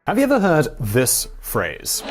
Have you ever heard this phrase?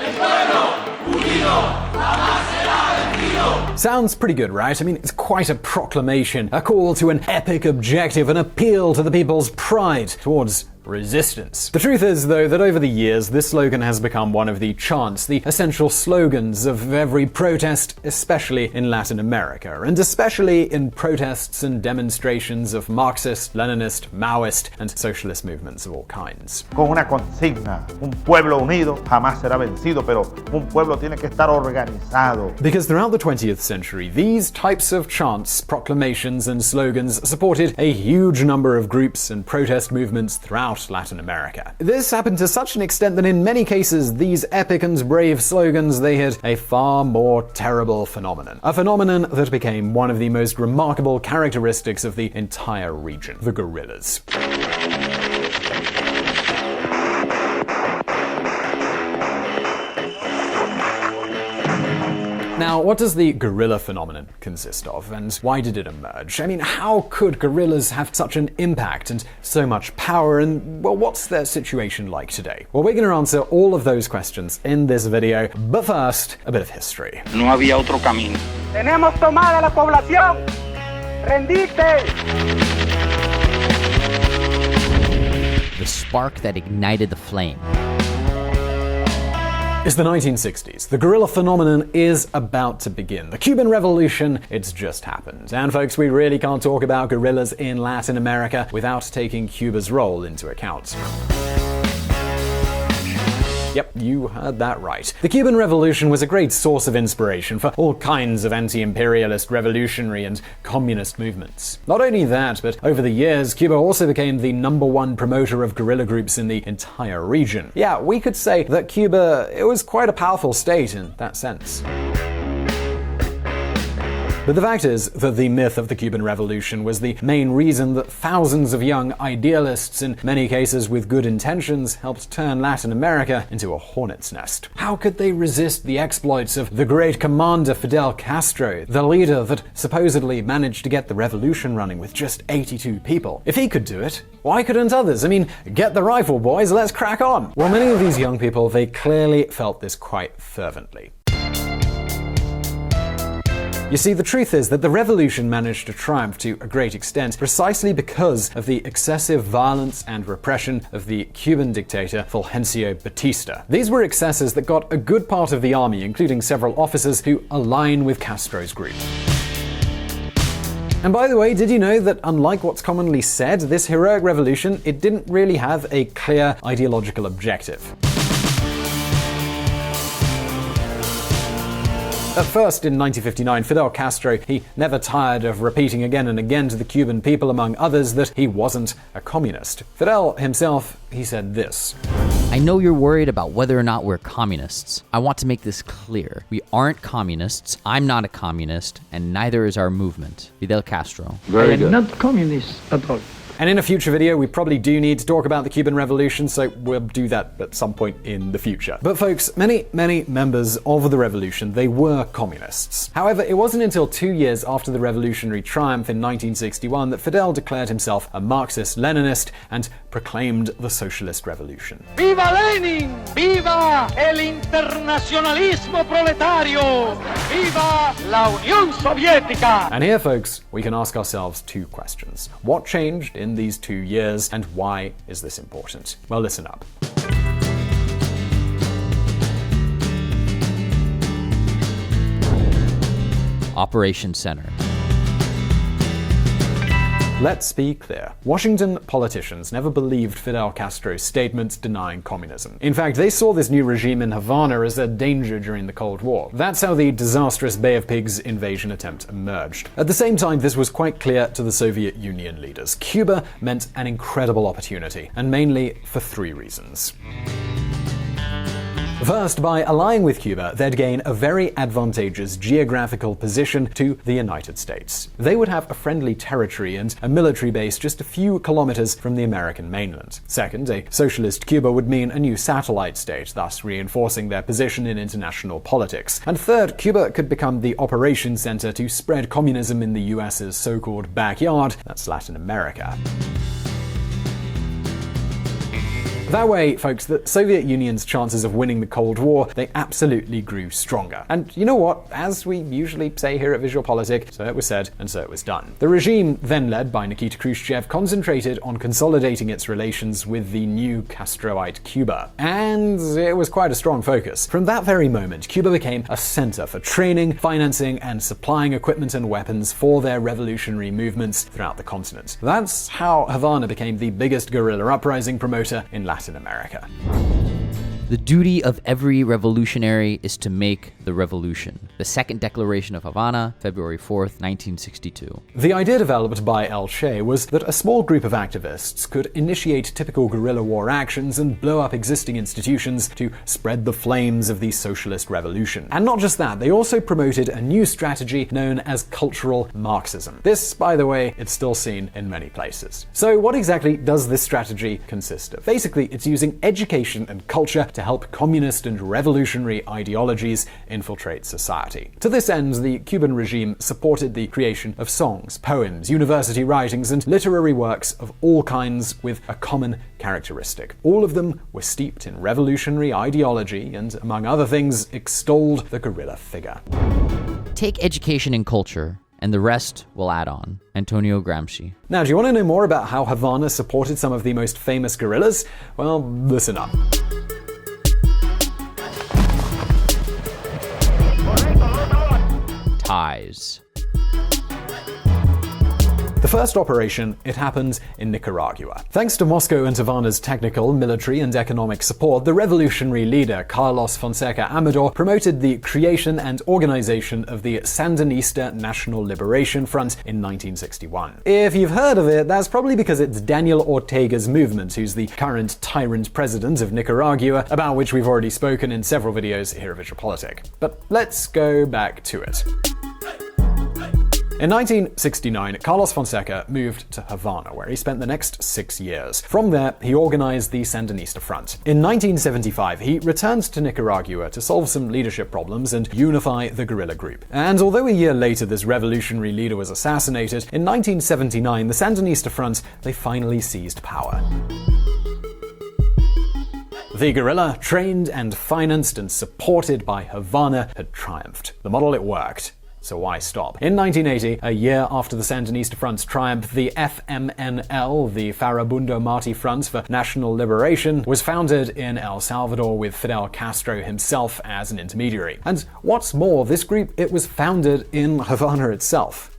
Sounds pretty good, right? I mean, it's quite a proclamation, a call to an epic objective, an appeal to the people's pride towards resistance. The truth is, though, that over the years, this slogan has become one of the chants, the essential slogans of every protest, especially in Latin America, and especially in protests and demonstrations of Marxist, Leninist, Maoist, and socialist movements of all kinds. Con una consigna, un pueblo unido jamás será vencido, pero un pueblo tiene que estar organizado. Because throughout the 20th century, these types of chants, proclamations, and slogans supported a huge number of groups and protest movements throughout Latin America. This happened to such an extent that in many cases, these epic and brave slogans, they hid a far more terrible phenomenon. A phenomenon that became one of the most remarkable characteristics of the entire region: the guerrillas. Now, what does the guerrilla phenomenon consist of, and why did it emerge? I mean, how could guerrillas have such an impact and so much power, and, well, what's their situation like today? Well, we're going to answer all of those questions in this video, but first, a bit of history. No había otro camino. Tenemos tomada la población. Rendite. The spark that ignited the flame. It's the 1960s. The guerrilla phenomenon is about to begin. The Cuban Revolution, it's just happened. And folks, we really can't talk about guerrillas in Latin America without taking Cuba's role into account. Yep, you heard that right. The Cuban Revolution was a great source of inspiration for all kinds of anti-imperialist, revolutionary, and communist movements. Not only that, but over the years, Cuba also became the #1 promoter of guerrilla groups in the entire region. Yeah, we could say that Cuba, it was quite a powerful state in that sense. But the fact is that the myth of the Cuban Revolution was the main reason that thousands of young idealists, in many cases with good intentions, helped turn Latin America into a hornet's nest. How could they resist the exploits of the great commander Fidel Castro, the leader that supposedly managed to get the revolution running with just 82 people? If he could do it, why couldn't others? I mean, get the rifle, boys, let's crack on! Well, many of these young people, they clearly felt this quite fervently. You see, the truth is that the revolution managed to triumph to a great extent precisely because of the excessive violence and repression of the Cuban dictator Fulgencio Batista. These were excesses that got a good part of the army, including several officers, who align with Castro's group. And by the way, did you know that unlike what's commonly said, this heroic revolution, it didn't really have a clear ideological objective? At first, in 1959, Fidel Castro, he never tired of repeating again and again to the Cuban people, among others, that he wasn't a communist. Fidel himself, he said this: I know you're worried about whether or not we're communists. I want to make this clear. We aren't communists, I'm not a communist, and neither is our movement. Fidel Castro. Very good. Not communist at all. And in a future video, we probably do need to talk about the Cuban Revolution, so we'll do that at some point in the future. But folks, many members of the revolution, they were communists. However, it wasn't until 2 years after the revolutionary triumph in 1961 that Fidel declared himself a Marxist-Leninist and proclaimed the socialist revolution. Viva Lenin! Viva el internacionalismo proletario! Viva la Unión Soviética! And here, folks, we can ask ourselves two questions. What changed in these 2 years, and why is this important? Well, listen up. Operation Center. Let's be clear. Washington politicians never believed Fidel Castro's statements denying communism. In fact, they saw this new regime in Havana as a danger during the Cold War. That's how the disastrous Bay of Pigs invasion attempt emerged. At the same time, this was quite clear to the Soviet Union leaders. Cuba meant an incredible opportunity, and mainly for 3 reasons. First, by allying with Cuba, they'd gain a very advantageous geographical position to the United States. They would have a friendly territory and a military base just a few kilometers from the American mainland. Second, a socialist Cuba would mean a new satellite state, thus reinforcing their position in international politics. And third, Cuba could become the operations center to spread communism in the US's so-called backyard, that's Latin America. That way, folks, the Soviet Union's chances of winning the Cold War, they absolutely grew stronger. And you know what? As we usually say here at VisualPolitik, so it was said and so it was done. The regime, then led by Nikita Khrushchev, concentrated on consolidating its relations with the new Castroite Cuba. And it was quite a strong focus. From that very moment, Cuba became a center for training, financing, and supplying equipment and weapons for their revolutionary movements throughout the continent. That's how Havana became the biggest guerrilla uprising promoter in Latin America. The duty of every revolutionary is to make the revolution. The Second Declaration of Havana, February 4th, 1962. The idea developed by El Che was that a small group of activists could initiate typical guerrilla war actions and blow up existing institutions to spread the flames of the socialist revolution. And not just that, they also promoted a new strategy known as cultural Marxism. This, by the way, it's still seen in many places. So what exactly does this strategy consist of? Basically, it's using education and culture to help communist and revolutionary ideologies infiltrate society. To this end, the Cuban regime supported the creation of songs, poems, university writings, and literary works of all kinds with a common characteristic. All of them were steeped in revolutionary ideology and, among other things, extolled the guerrilla figure. Take education and culture, and the rest will add on. Antonio Gramsci. Now, do you want to know more about how Havana supported some of the most famous guerrillas? Well, listen up. Ties. The first operation, it happened in Nicaragua. Thanks to Moscow and Havana's technical, military, and economic support, the revolutionary leader Carlos Fonseca Amador promoted the creation and organization of the Sandinista National Liberation Front in 1961. If you've heard of it, that's probably because it's Daniel Ortega's movement, who's the current tyrant president of Nicaragua, about which we've already spoken in several videos here at VisualPolitik. But let's go back to it. In 1969, Carlos Fonseca moved to Havana, where he spent the next 6 years. From there, he organized the Sandinista Front. In 1975, he returned to Nicaragua to solve some leadership problems and unify the guerrilla group. And although a year later this revolutionary leader was assassinated, in 1979, the Sandinista Front, they finally seized power. The guerrilla, trained and financed and supported by Havana, had triumphed. The model, it worked. So why stop? In 1980, a year after the Sandinista Front's triumph, the FMNL, the Farabundo Martí Front for National Liberation, was founded in El Salvador with Fidel Castro himself as an intermediary. And what's more, this group, it was founded in Havana itself.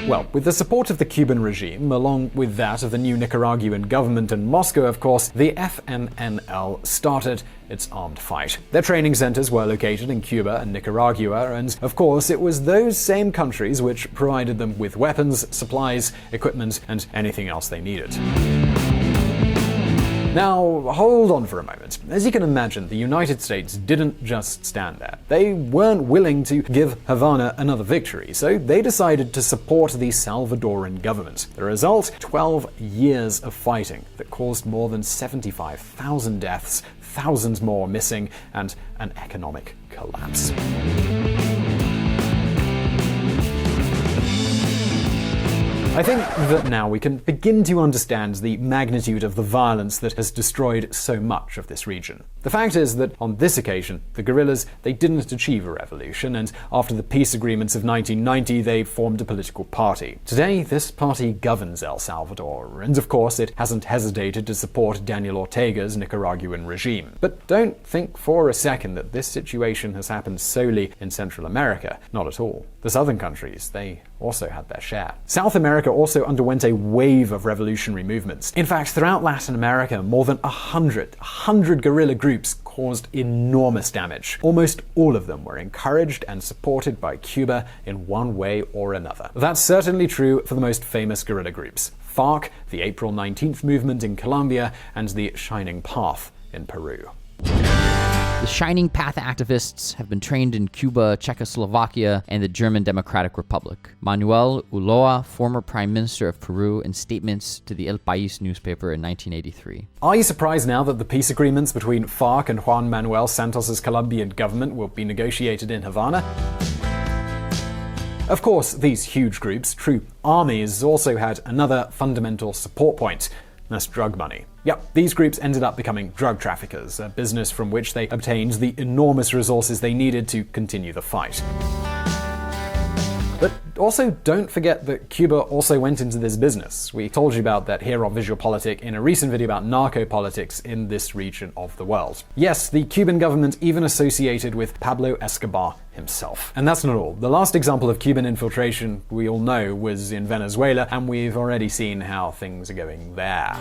Well, with the support of the Cuban regime, along with that of the new Nicaraguan government and Moscow, of course, the FMNL started its armed fight. Their training centers were located in Cuba and Nicaragua, and of course, it was those same countries which provided them with weapons, supplies, equipment, and anything else they needed. Now, hold on for a moment. As you can imagine, the United States didn't just stand there. They weren't willing to give Havana another victory, so they decided to support the Salvadoran government. The result? 12 years of fighting that caused more than 75,000 deaths, thousands more missing, and an economic collapse. I think that now we can begin to understand the magnitude of the violence that has destroyed so much of this region. The fact is that on this occasion, the guerrillas, they didn't achieve a revolution, and after the peace agreements of 1990, they formed a political party. Today, this party governs El Salvador, and of course, it hasn't hesitated to support Daniel Ortega's Nicaraguan regime. But don't think for a second that this situation has happened solely in Central America. Not at all. The southern countries, they also had their share. South America also underwent a wave of revolutionary movements. In fact, throughout Latin America, more than 100 guerrilla groups caused enormous damage. Almost all of them were encouraged and supported by Cuba in one way or another. That's certainly true for the most famous guerrilla groups: FARC, the April 19th movement in Colombia, and the Shining Path in Peru. The Shining Path activists have been trained in Cuba, Czechoslovakia, and the German Democratic Republic. Manuel Ulloa, former Prime Minister of Peru, in statements to the El País newspaper in 1983. Are you surprised now that the peace agreements between FARC and Juan Manuel Santos's Colombian government will be negotiated in Havana? Of course, these huge groups, true armies, also had another fundamental support point. That's drug money. Yep, these groups ended up becoming drug traffickers, a business from which they obtained the enormous resources they needed to continue the fight. But also don't forget that Cuba also went into this business. We told you about that here on VisualPolitik in a recent video about narco-politics in this region of the world. Yes, the Cuban government even associated with Pablo Escobar himself. And that's not all. The last example of Cuban infiltration we all know was in Venezuela, and we've already seen how things are going there.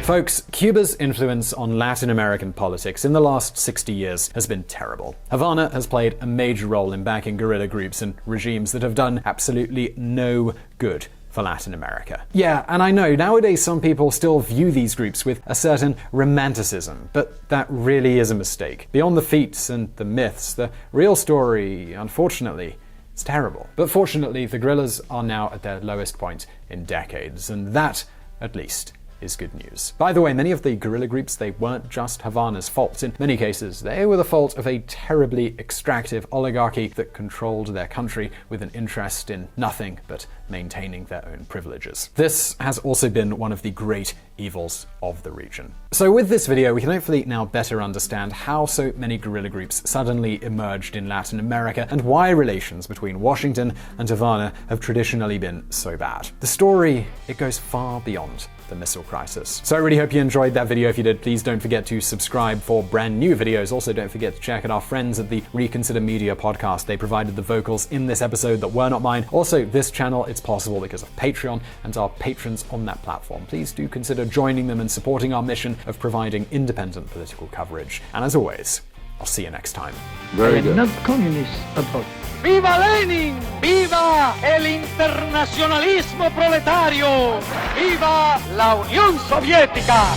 Folks, Cuba's influence on Latin American politics in the last 60 years has been terrible. Havana has played a major role in backing guerrilla groups and regimes that have done absolutely no good for Latin America. Yeah, and I know nowadays some people still view these groups with a certain romanticism, but that really is a mistake. Beyond the feats and the myths, the real story, unfortunately, is terrible. But fortunately, the guerrillas are now at their lowest point in decades, and that, at least, is good news. By the way, many of the guerrilla groups, they weren't just Havana's fault. In many cases, they were the fault of a terribly extractive oligarchy that controlled their country with an interest in nothing but maintaining their own privileges. This has also been one of the great evils of the region. So with this video, we can hopefully now better understand how so many guerrilla groups suddenly emerged in Latin America and why relations between Washington and Havana have traditionally been so bad. The story, it goes far beyond the missile crisis. So I really hope you enjoyed that video. If you did, please don't forget to subscribe for brand new videos. Also, don't forget to check out our friends at the Reconsider Media podcast. They provided the vocals in this episode that were not mine. Also, this channel, it's possible because of Patreon and our patrons on that platform. Please do consider joining them and supporting our mission of providing independent political coverage. And as always, I'll see you next time. Very good. Not communist at all. ¡Viva Lenin! ¡Viva el internacionalismo proletario! ¡Viva la Unión Soviética!